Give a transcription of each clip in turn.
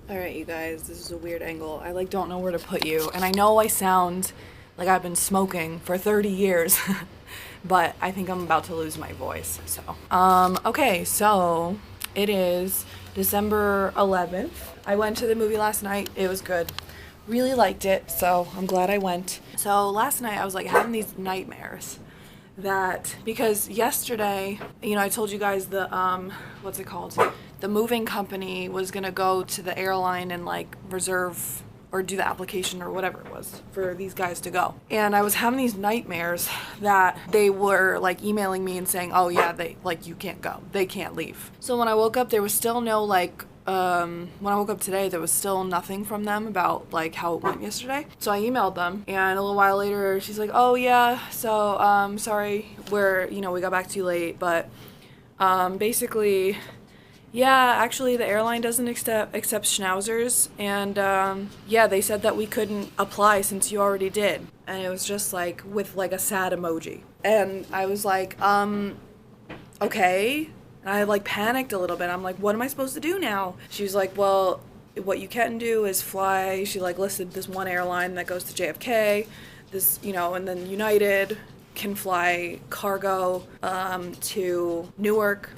Alright, you guys, this is a weird angle. I like don't know where to put you. And I know I sound like I've been smoking for 30 years, but I think I'm about to lose my voice. So, okay, so it is December 11th. I went to the movie last night. It was good. Really liked it, so I'm glad I went. So last night I was like having these nightmares that because yesterday, I told you guys the what's it called? The moving company was gonna go to the airline and like reserve or do the application or whatever it was for these guys to go. And I was having these nightmares that they were like emailing me and saying, "Oh yeah, they like you can't go. They can't leave." So when I woke up, there was still no like when I woke up today, there was still nothing from them about like how it went yesterday. So I emailed them, and a little while later, she's like, "Oh yeah, so sorry, we got back to you late, but basically, yeah, actually the airline doesn't accept schnauzers, and yeah, they said that we couldn't apply since you already did." And it was just like with like a sad emoji, and I was like, okay. And I like panicked a little bit. I'm like, what am I supposed to do now? She was like, well, what you can do is fly. She like listed this one airline that goes to JFK, and then United can fly cargo to Newark.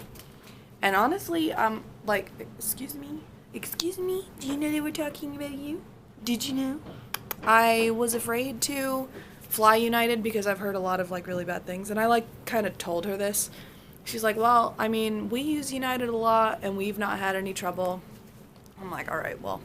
And honestly, I'm like, excuse me, do you know they were talking about you? Did you know? I was afraid to fly United because I've heard a lot of like really bad things, and I like kind of told her this. She's like, well, I mean, we use United a lot and we've not had any trouble. I'm like, all right, well,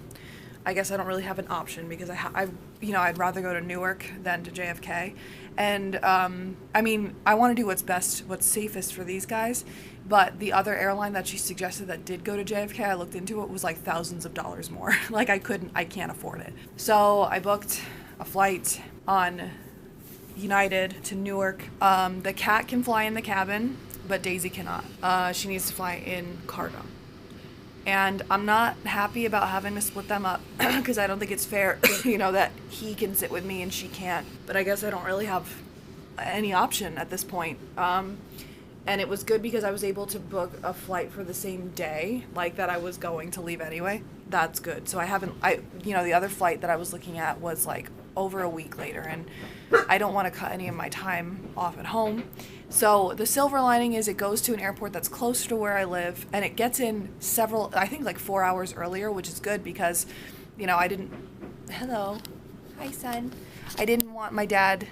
I guess I don't really have an option because I'd rather go to Newark than to JFK. And I mean, I want to do what's safest for these guys. But the other airline that she suggested that did go to JFK, I looked into it, was like thousands of dollars more. Like I can't afford it. So I booked a flight on United to Newark. The cat can fly in the cabin, but Daisy cannot. She needs to fly in cargo. And I'm not happy about having to split them up because I don't think it's fair, that he can sit with me and she can't. But I guess I don't really have any option at this point. And it was good because I was able to book a flight for the same day, like that I was going to leave anyway. That's good. So the other flight that I was looking at was like over a week later, and I don't want to cut any of my time off at home. So the silver lining is it goes to an airport that's closer to where I live, and it gets in I think like 4 hours earlier, which is good because, hello, hi son. I didn't want my dad,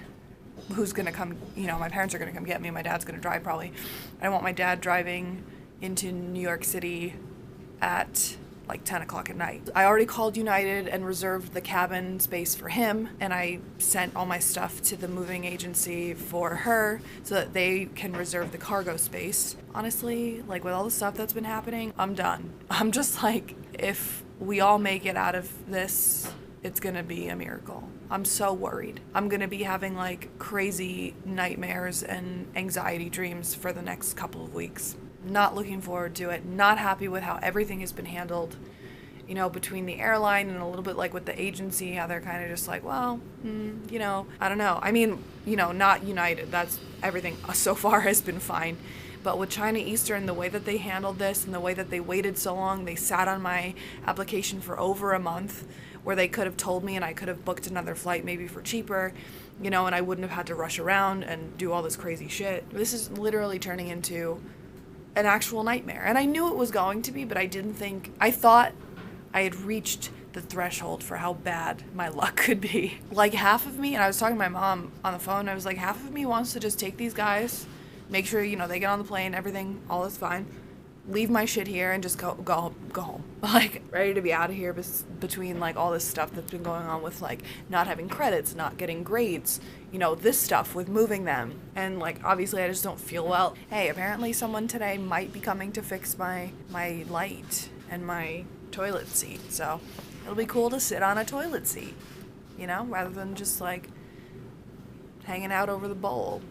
who's going to come, my parents are going to come get me, my dad's going to drive probably. I don't want my dad driving into New York City at like 10 o'clock at night. I already called United and reserved the cabin space for him, and I sent all my stuff to the moving agency for her so that they can reserve the cargo space. Honestly, like with all the stuff that's been happening, I'm done. I'm just like, if we all make it out of this, it's gonna be a miracle. I'm so worried. I'm gonna be having like crazy nightmares and anxiety dreams for the next couple of weeks. Not looking forward to it. Not happy with how everything has been handled, between the airline and a little bit like with the agency, how they're kind of just like, well, I don't know. I mean, not United. That's everything so far has been fine. But with China Eastern, the way that they handled this and the way that they waited so long, they sat on my application for over a month, where they could have told me and I could have booked another flight maybe for cheaper, and I wouldn't have had to rush around and do all this crazy shit. This is literally turning into an actual nightmare. And I knew it was going to be, but I thought I had reached the threshold for how bad my luck could be. Like half of me, and I was talking to my mom on the phone, I was like, half of me wants to just take these guys, make sure, they get on the plane, everything, all is fine, leave my shit here and just go home. Like, ready to be out of here between, like, all this stuff that's been going on with, like, not having credits, not getting grades, this stuff with moving them. And, like, obviously I just don't feel well. Hey, apparently someone today might be coming to fix my light and my toilet seat. So it'll be cool to sit on a toilet seat, rather than just, like, hanging out over the bowl.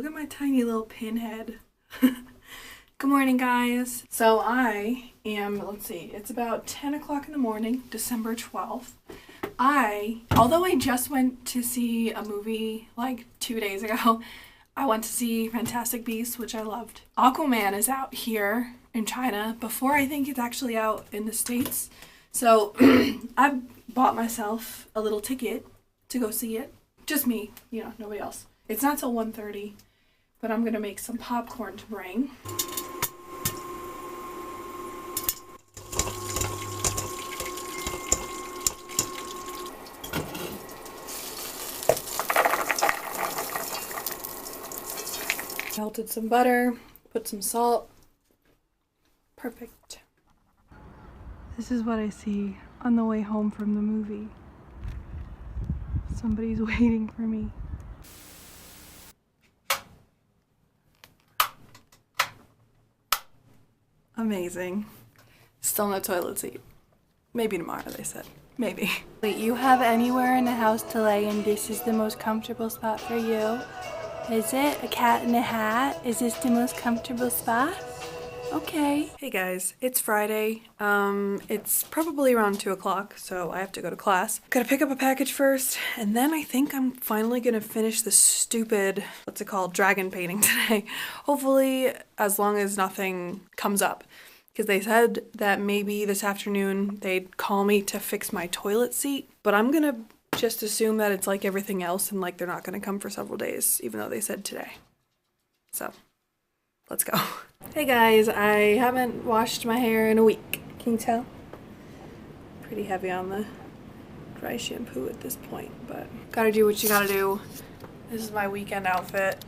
look at my tiny little pinhead. Good morning, guys. So I am, let's see, it's about 10 o'clock in the morning, December 12th. Although I just went to see a movie like 2 days ago, I went to see Fantastic Beasts, which I loved. Aquaman is out here in China before I think it's actually out in the States. So I bought myself a little ticket to go see it. Just me, you know, nobody else. It's not till 1:30, but I'm gonna make some popcorn to bring. Melted some butter, put some salt. Perfect. This is what I see on the way home from the movie. Somebody's waiting for me. Amazing. Still no toilet seat. Maybe tomorrow, they said. Maybe. Wait, you have anywhere in the house to lay and this is the most comfortable spot for you? Is it? A cat in a hat? Is this the most comfortable spot? Okay. Hey guys, it's Friday. It's probably around 2 o'clock, so I have to go to class. Gotta pick up a package first, and then I think I'm finally gonna finish this stupid, what's it called, dragon painting today. Hopefully, as long as nothing comes up. Because they said that maybe this afternoon they'd call me to fix my toilet seat, but I'm gonna just assume that it's like everything else and like they're not gonna come for several days, even though they said today. So, let's go. Hey guys, I haven't washed my hair in a week. Can you tell? Pretty heavy on the dry shampoo at this point, but gotta do what you gotta do. This is my weekend outfit.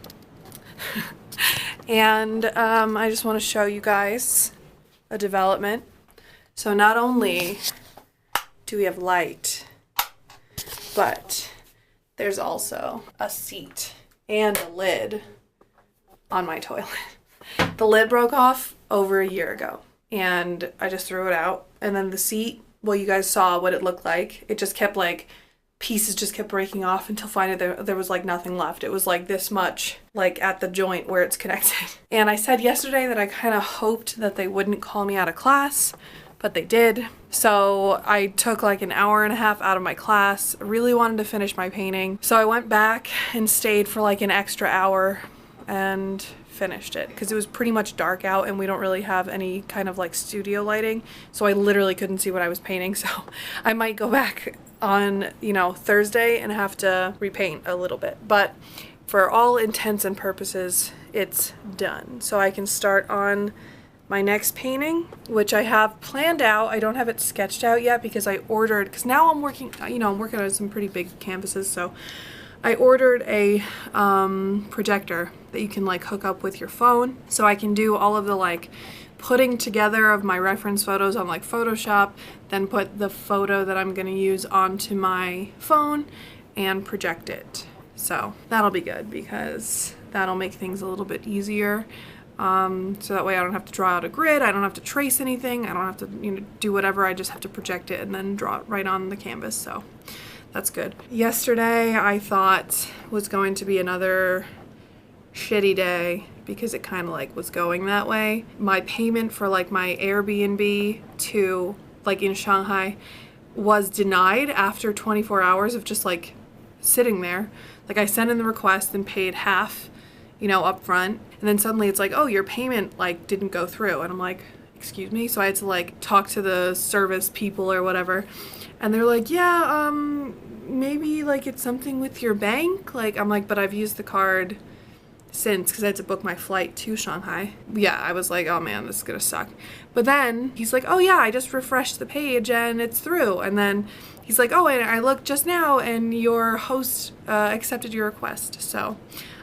And I just want to show you guys a development. So not only do we have light, but there's also a seat and a lid on my toilet. The lid broke off over a year ago and I just threw it out. And then the seat, well, you guys saw what it looked like. It just kept like, pieces just kept breaking off until finally there was like nothing left. It was like this much, like at the joint where it's connected. And I said yesterday that I kind of hoped that they wouldn't call me out of class, but they did. So I took like an hour and a half out of my class. I really wanted to finish my painting. So I went back and stayed for like an extra hour and finished it because it was pretty much dark out and we don't really have any kind of like studio lighting. So I literally couldn't see what I was painting. So I might go back on, you know, Thursday and have to repaint a little bit. But for all intents and purposes, it's done. So I can start on my next painting, which I have planned out. I don't have it sketched out yet because I ordered, because now I'm working, you know, I'm working on some pretty big canvases. So I ordered a projector that you can like hook up with your phone. So I can do all of the like putting together of my reference photos on like Photoshop, then put the photo that I'm gonna use onto my phone and project it. So that'll be good because that'll make things a little bit easier. So that way I don't have to draw out a grid, I don't have to trace anything, I don't have to, you know, do whatever, I just have to project it and then draw it right on the canvas. So that's good. Yesterday I thought was going to be another shitty day because it kind of like was going that way. My payment for like my Airbnb to like in Shanghai was denied after 24 hours of just like sitting there. Like I sent in the request and paid half, you know, up front, and then suddenly it's like, oh, your payment like didn't go through, and I'm like, excuse me. So I had to like talk to the service people or whatever, and they're like, yeah, maybe like it's something with your bank. Like I'm like, but I've used the card since because I had to book my flight to Shanghai. Yeah, I was like, oh man, this is gonna suck. But then he's like, oh yeah, I just refreshed the page and it's through. And then he's like, oh, and I looked just now and your host accepted your request. So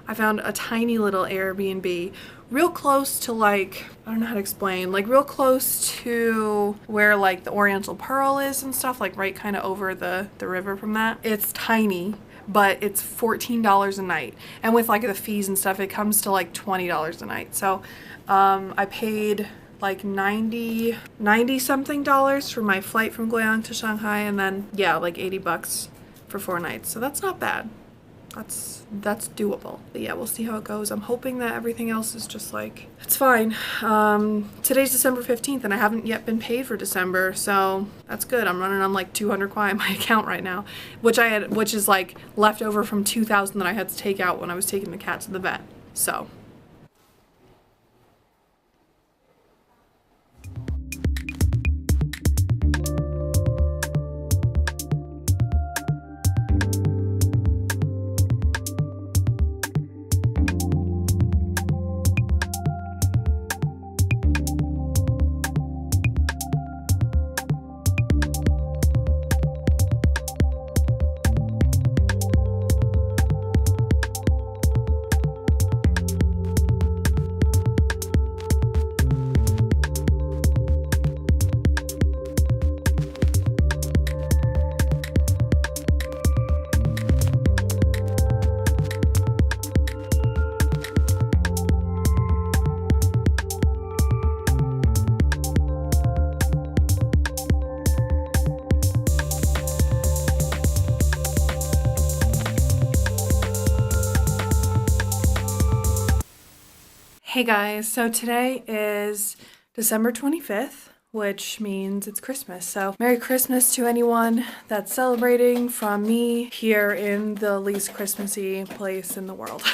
I found a tiny little Airbnb real close to like, I don't know how to explain, like real close to where like the Oriental Pearl is and stuff, like right kind of over the river from that. It's tiny, but it's $14 a night. And with like the fees and stuff, it comes to like $20 a night. So I paid like 90 something dollars for my flight from Guiyang to Shanghai, and then yeah, like 80 bucks for 4 nights. So that's not bad. that's doable. But yeah, we'll see how it goes. I'm hoping that everything else is just like, it's fine. Today's December 15th and I haven't yet been paid for December, so that's good. I'm running on like 200 Kwai in my account right now, which is like left over from 2,000 that I had to take out when I was taking the cat to the vet. So hey guys, so today is December 25th, which means it's Christmas. So Merry Christmas to anyone that's celebrating from me here in the least Christmassy place in the world.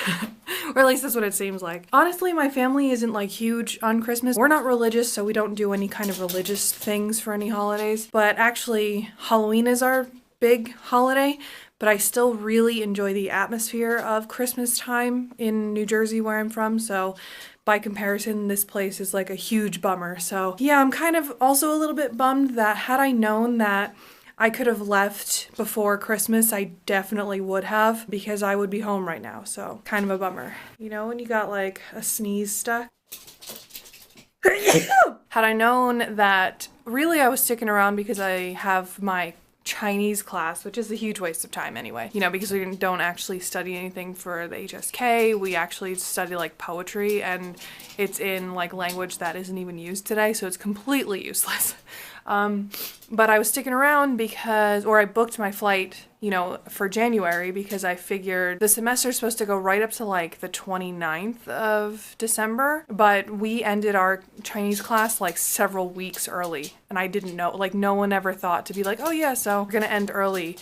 Or at least that's what it seems like. Honestly, my family isn't like huge on Christmas. We're not religious, so we don't do any kind of religious things for any holidays. But actually, Halloween is our big holiday. But I still really enjoy the atmosphere of Christmas time in New Jersey where I'm from. So by comparison, this place is like a huge bummer. So yeah, I'm kind of also a little bit bummed that had I known that I could have left before Christmas, I definitely would have, because I would be home right now. So kind of a bummer. You know, when you got like a sneeze stuck? Had I known that really I was sticking around because I have my Chinese class, which is a huge waste of time anyway, you know, because we don't actually study anything for the HSK. We actually study like poetry, and it's in like language that isn't even used today, so it's completely useless. But I was sticking around because, or I booked my flight, you know, for January because I figured the semester's supposed to go right up to like the 29th of December, but we ended our Chinese class like several weeks early, and I didn't know, like no one ever thought to be like, oh yeah, so we're gonna end early.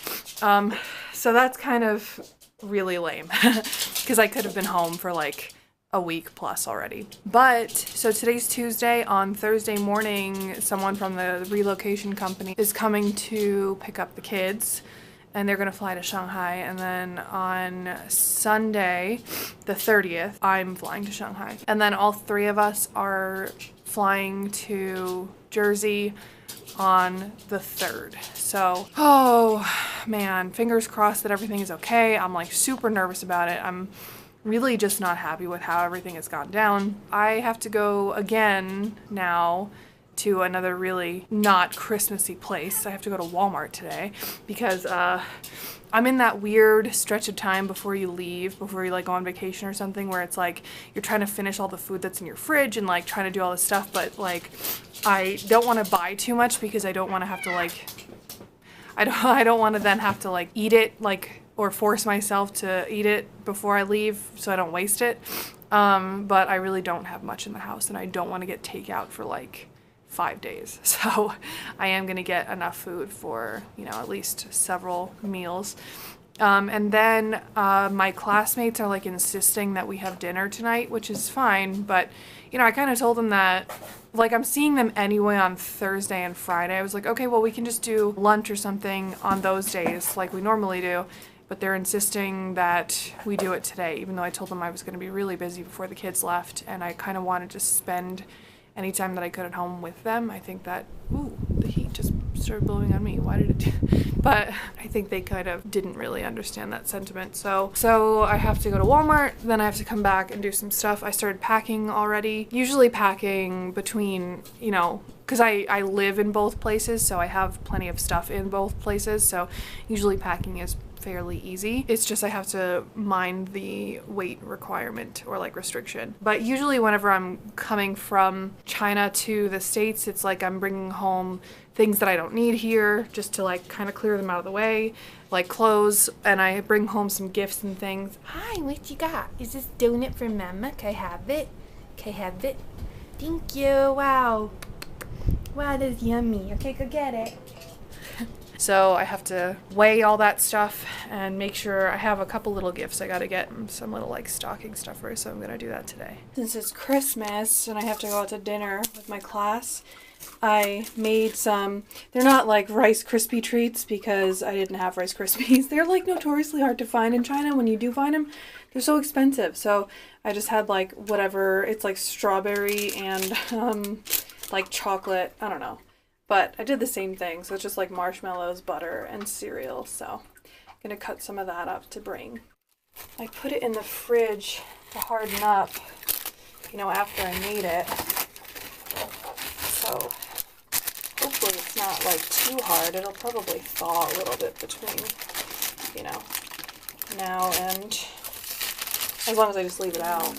So that's kind of really lame because I could have been home for like a week plus already. But so today's Tuesday. On Thursday morning, someone from the relocation company is coming to pick up the kids, and they're gonna fly to Shanghai. And then on Sunday, the 30th, I'm flying to Shanghai. And then all three of us are flying to Jersey on the 3rd. So, oh man, fingers crossed that everything is okay. I'm like super nervous about it. I'm really just not happy with how everything has gone down. I have to go again now to another really not Christmassy place. I have to go to Walmart today because I'm in that weird stretch of time before you leave, before you like go on vacation or something, where it's like you're trying to finish all the food that's in your fridge and like trying to do all this stuff, but like I don't want to buy too much because I don't want to have to like I don't want to then have to like eat it like, or force myself to eat it before I leave so I don't waste it. But I really don't have much in the house, and I don't want to get takeout for like 5 days. So I am going to get enough food for, you know, at least several meals. And then my classmates are like insisting that we have dinner tonight, which is fine. But, you know, I kind of told them that like I'm seeing them anyway on Thursday and Friday. I was like, okay, well, we can just do lunch or something on those days like we normally do. But they're insisting that we do it today, even though I told them I was going to be really busy before the kids left, and I kind of wanted to spend any time that I could at home with them. I think that, ooh, the heat just started blowing on me. Why did it do? But I think they kind of didn't really understand that sentiment. So I have to go to Walmart, then I have to come back and do some stuff. I started packing already. Usually packing between, you know, because I live in both places, so I have plenty of stuff in both places, so usually packing is fairly easy. It's just I have to mind the weight requirement or like restriction. But usually whenever I'm coming from China to the States, it's like I'm bringing home things that I don't need here just to like kind of clear them out of the way, like clothes, and I bring home some gifts and things. Hi, what you got? Is this donut for Mama? Can I have it? Can I have it? Thank you. Wow. Wow, that's yummy. Okay, go get it. So I have to weigh all that stuff and make sure I have a couple little gifts. I gotta get some little like stocking stuffers, so I'm gonna do that today. Since it's Christmas and I have to go out to dinner with my class, I made some, they're not like Rice Krispie treats because I didn't have Rice Krispies. They're like notoriously hard to find in China. When you do find them, they're so expensive. So I just had like whatever, it's like strawberry and like chocolate, I don't know. But I did the same thing, so it's just like marshmallows, butter, and cereal. So I'm gonna cut some of that up to bring. I put it in the fridge to harden up, you know, after I made it. So hopefully it's not like too hard. It'll probably thaw a little bit between, you know, now and as long as I just leave it out.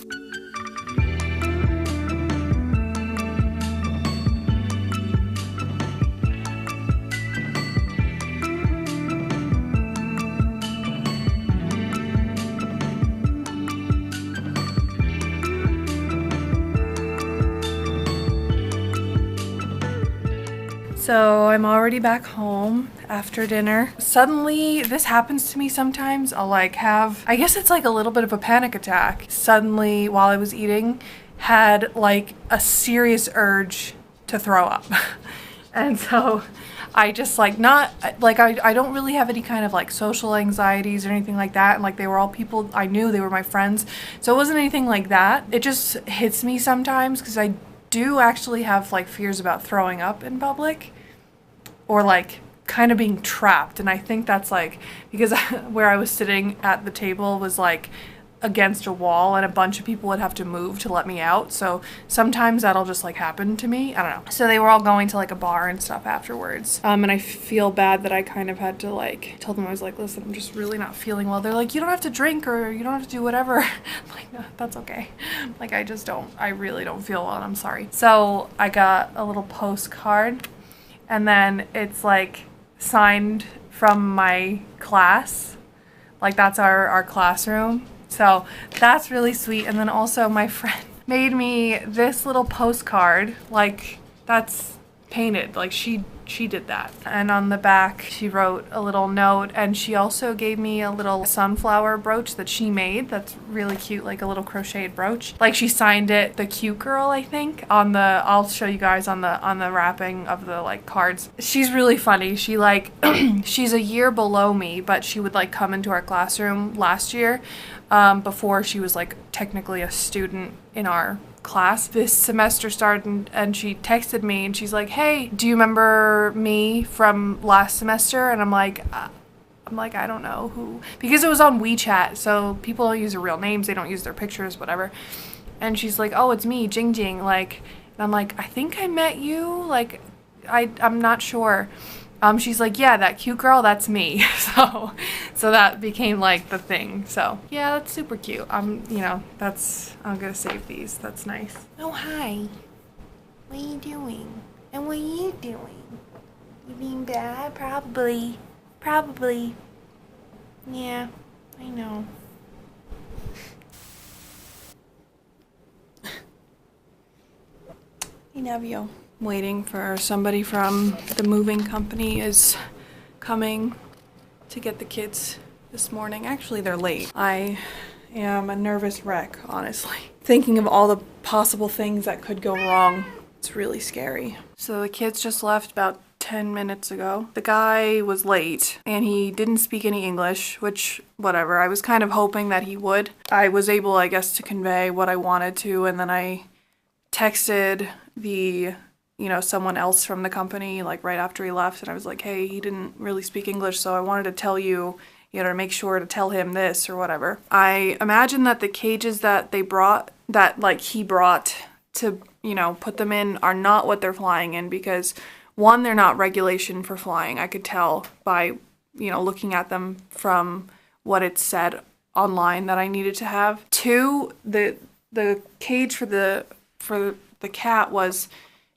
So I'm already back home after dinner. Suddenly, this happens to me sometimes. I'll like have, I guess it's like a little bit of a panic attack. Suddenly, while I was eating, had like a serious urge to throw up. And so I just like not, like I don't really have any kind of like social anxieties or anything like that. And like they were all people I knew, they were my friends. So it wasn't anything like that. It just hits me sometimes because I do actually have like fears about throwing up in public. Or like kind of being trapped, and I think that's like because where I was sitting at the table was like against a wall and a bunch of people would have to move to let me out, so sometimes that'll just like happen to me. I don't know. So they were all going to like a bar and stuff afterwards, and I feel bad that I kind of had to like tell them, I was like, listen, I'm just really not feeling well. They're like, you don't have to drink or you don't have to do whatever. I'm like, no, that's okay. Like I really don't feel well and I'm sorry. So I got a little postcard. And then it's like signed from my class. Like that's our classroom. So that's really sweet. And then also my friend made me this little postcard. Like that's painted. Like she did that. And on the back she wrote a little note, and she also gave me a little sunflower brooch that she made. That's really cute, like a little crocheted brooch. Like she signed it the cute girl, I think, on the, I'll show you guys on the wrapping of the like cards. She's really funny. She like she's a year below me, but she would like come into our classroom last year before she was like technically a student in our class. This semester started and she texted me and she's like, hey, do you remember me from last semester? And I'm like, I don't know who, because it was on WeChat, so people don't use their real names, they don't use their pictures, whatever. And she's like, oh, it's me, Jing Jing. Like, and I'm like, I think I met you, like I'm not sure. She's like, yeah, that cute girl, that's me. So that became like the thing. So yeah, that's super cute. You know, I'm gonna save these. That's nice. Oh, hi. What are you doing? And what are you doing? You being bad? Probably. Yeah, I know. I love you. Waiting for somebody from the moving company is coming to get the kids this morning. Actually, they're late. I am a nervous wreck, honestly. Thinking of all the possible things that could go wrong. It's really scary. So the kids just left about 10 minutes ago. The guy was late and he didn't speak any English, which whatever. I was kind of hoping that he would. I was able, I guess, to convey what I wanted to, and then I texted someone else from the company like right after he left, and I was like, hey, he didn't really speak English, so I wanted to tell you, to make sure to tell him this or whatever. I imagine that the cages that he brought to put them in are not what they're flying in, because one, they're not regulation for flying. I could tell by, looking at them from what it said online that I needed to have. Two, the cage for the cat was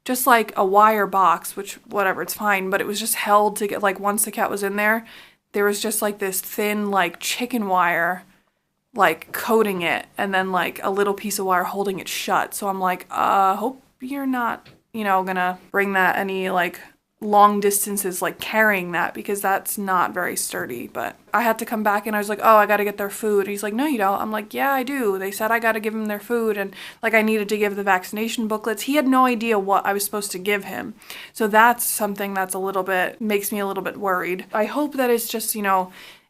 just like a wire box, which whatever, it's fine, but it was just held to get, like, once the cat was in there was just like this thin like chicken wire like coating it, and then like a little piece of wire holding it shut. So I'm like, hope you're not, gonna bring that any like long distances, like carrying that, because that's not very sturdy. But I had to come back and I was like, oh, I gotta get their food. He's like, no, you don't. I'm like, yeah, I do. They said I gotta give them their food, and like I needed to give the vaccination booklets. He had no idea what I was supposed to give him. So that's something that's makes me a little bit worried. I hope that it's just,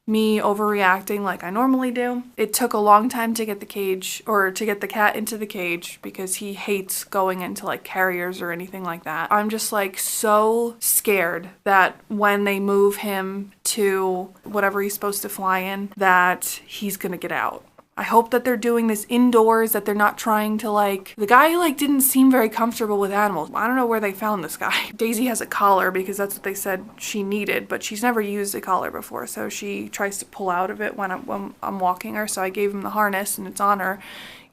me overreacting like I normally do. It took a long time to get the cat into the cage, because he hates going into like carriers or anything like that. I'm just like so scared that when they move him to whatever he's supposed to fly in, that he's gonna get out. I hope that they're doing this indoors, that they're not trying to the guy didn't seem very comfortable with animals. I don't know where they found this guy. Daisy has a collar because that's what they said she needed, but she's never used a collar before, so she tries to pull out of it when I'm walking her. So I gave him the harness and it's on her.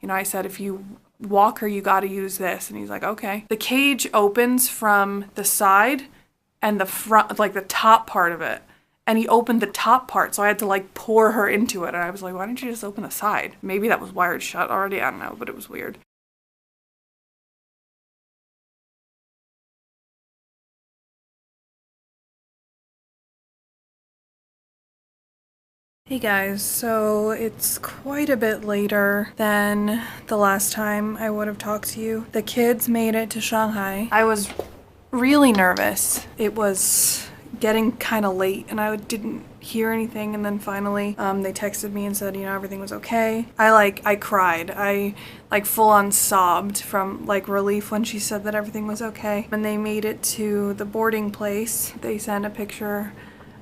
I said, if you walk her, you gotta use this. And he's like, okay. The cage opens from the side and the front, like the top part of it. And he opened the top part, so I had to pour her into it. And I was like, why didn't you just open the side? Maybe that was wired shut already, I don't know, but it was weird. Hey guys, so it's quite a bit later than the last time I would have talked to you. The kids made it to Shanghai. I was really nervous. It was getting kind of late and I didn't hear anything, and then finally they texted me and said everything was okay. I cried. I full on sobbed from relief when she said that everything was okay. When they made it to the boarding place, they sent a picture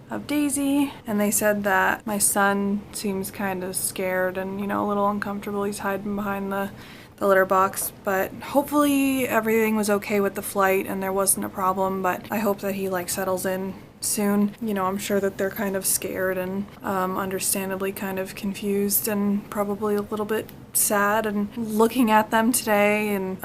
of Daisy and they said that my son seems kind of scared and a little uncomfortable. He's hiding behind the litter box, but hopefully everything was okay with the flight and there wasn't a problem. But I hope that he settles in soon. I'm sure that they're kind of scared and understandably kind of confused and probably a little bit sad. And looking at them today and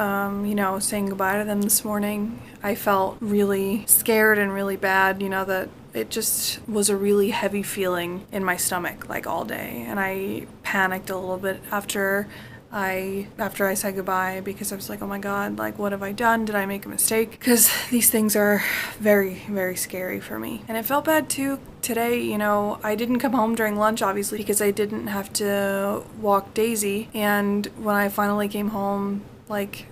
saying goodbye to them this morning, I felt really scared and really bad, that it just was a really heavy feeling in my stomach all day, and I panicked a little bit after I said goodbye, because I was like, oh my god, what have I done? Did I make a mistake? Because these things are very, very scary for me. And it felt bad too today. I didn't come home during lunch, obviously, because I didn't have to walk Daisy. And when I finally came home,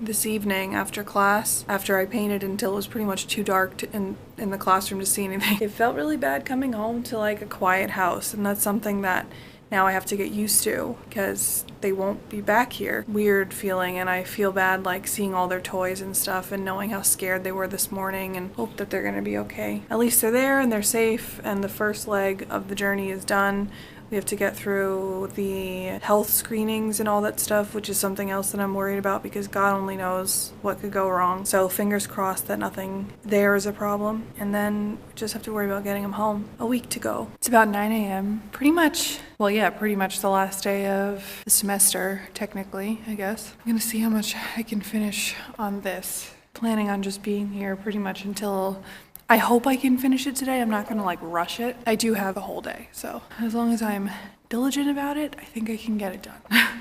this evening after class, after I painted until it was pretty much too dark in the classroom to see anything, it felt really bad coming home to a quiet house. And that's something that now I have to get used to, because they won't be back here. Weird feeling, and I feel bad seeing all their toys and stuff and knowing how scared they were this morning, and hope that they're gonna be okay. At least they're there and they're safe, and the first leg of the journey is done. We have to get through the health screenings and all that stuff, which is something else that I'm worried about, because God only knows what could go wrong. So fingers crossed that nothing there is a problem. And then just have to worry about getting them home. A week to go. It's about 9 a.m. Pretty much the last day of the semester, technically, I guess. I'm gonna see how much I can finish on this. Planning on just being here pretty much until I hope I can finish it today. I'm not gonna rush it. I do have a whole day, so as long as I'm diligent about it, I think I can get it done. I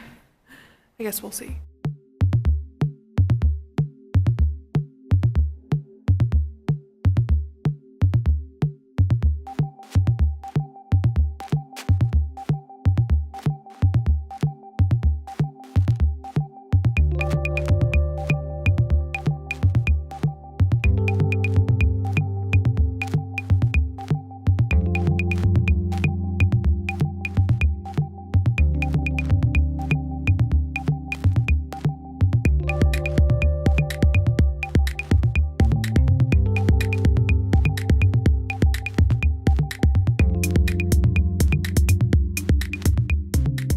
guess we'll see.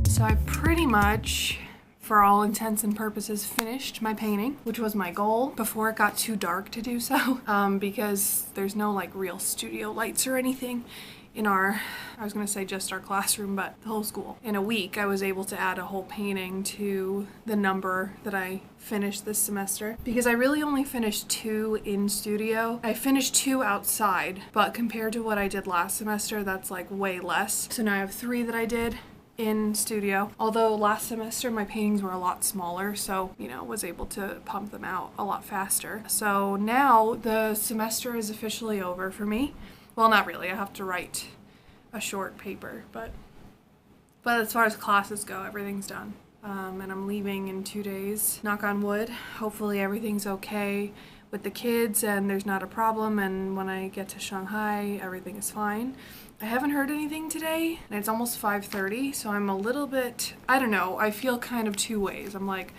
So I pretty much for all intents and purposes, finished my painting, which was my goal before it got too dark to do so, because there's no like real studio lights or anything in our, I was gonna say just our classroom, but the whole school. In a week, I was able to add a whole painting to the number that I finished this semester, because I really only finished 2 in studio. I finished 2 outside, but compared to what I did last semester, that's like way less. So now I have 3 that I did in studio. Although last semester my paintings were a lot smaller, so you know, was able to pump them out a lot faster. So now the semester is officially over for me. Well, not really. I have to write a short paper, but as far as classes go, everything's done. And I'm leaving in 2 days. Knock on wood. Hopefully everything's okay with the kids and there's not a problem, and when I get to Shanghai, everything is fine. I haven't heard anything today, and it's almost 5:30, so I'm a little bit, I don't know, I feel kind of 2 ways. I'm like,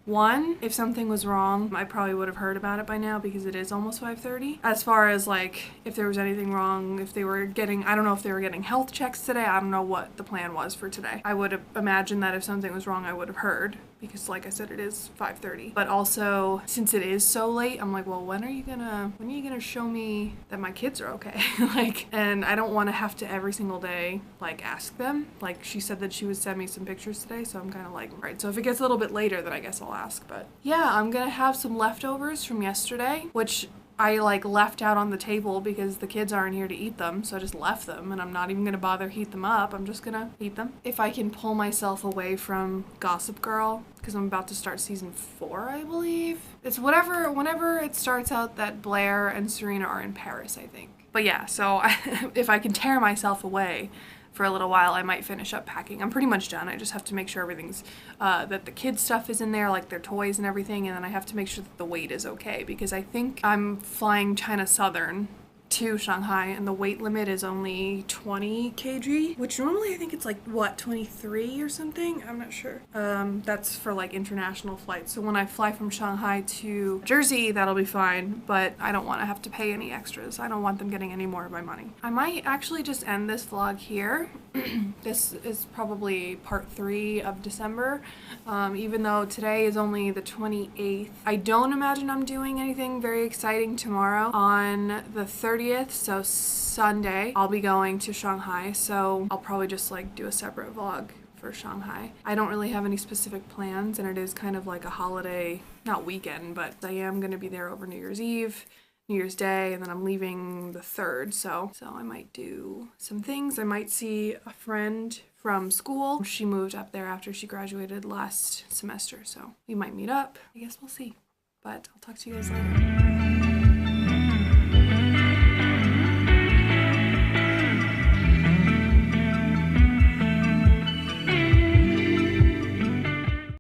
one, if something was wrong, I probably would have heard about it by now because it is almost 5:30. As far as like, if there was anything wrong, if they were getting, I don't know if they were getting health checks today, I don't know what the plan was for today. I would have imagined that if something was wrong, I would have heard, because like I said, it is 5:30. But also, since it is so late, I'm like, well, when are you gonna show me that my kids are okay? Like, and I don't want to have to every single day, like, ask them. Like, she said that she would send me some pictures today, so I'm kind of like, right, so if it gets a little bit later, then I guess I'll ask. But yeah, I'm gonna have some leftovers from yesterday, which I like left out on the table because the kids aren't here to eat them, so I just left them, and I'm not even gonna bother heat them up. I'm just gonna eat them. If I can pull myself away from Gossip Girl, because I'm about to start season 4, I believe. It's whenever it starts out that Blair and Serena are in Paris, I think. But yeah, so if I can tear myself away for a little while, I might finish up packing. I'm pretty much done. I just have to make sure everything's, that the kids' stuff is in there, like their toys and everything, and then I have to make sure that the weight is okay, because I think I'm flying China Southern to Shanghai, and the weight limit is only 20 kg, which normally I think it's like, what, 23 or something? I'm not sure. That's for like international flights. So when I fly from Shanghai to Jersey, that'll be fine, but I don't want to have to pay any extras. I don't want them getting any more of my money. I might actually just end this vlog here. This is probably part 3 of December, even though today is only the 28th. I don't imagine I'm doing anything very exciting tomorrow. On the 30th, so Sunday, I'll be going to Shanghai, so I'll probably just like do a separate vlog for Shanghai. I don't really have any specific plans, and it is kind of like a holiday, not weekend, but I am going to be there over New Year's Eve, New Year's Day, and then I'm leaving the 3rd, so I might do some things. I might see a friend from school. She moved up there after she graduated last semester, so we might meet up. I guess we'll see, but I'll talk to you guys later.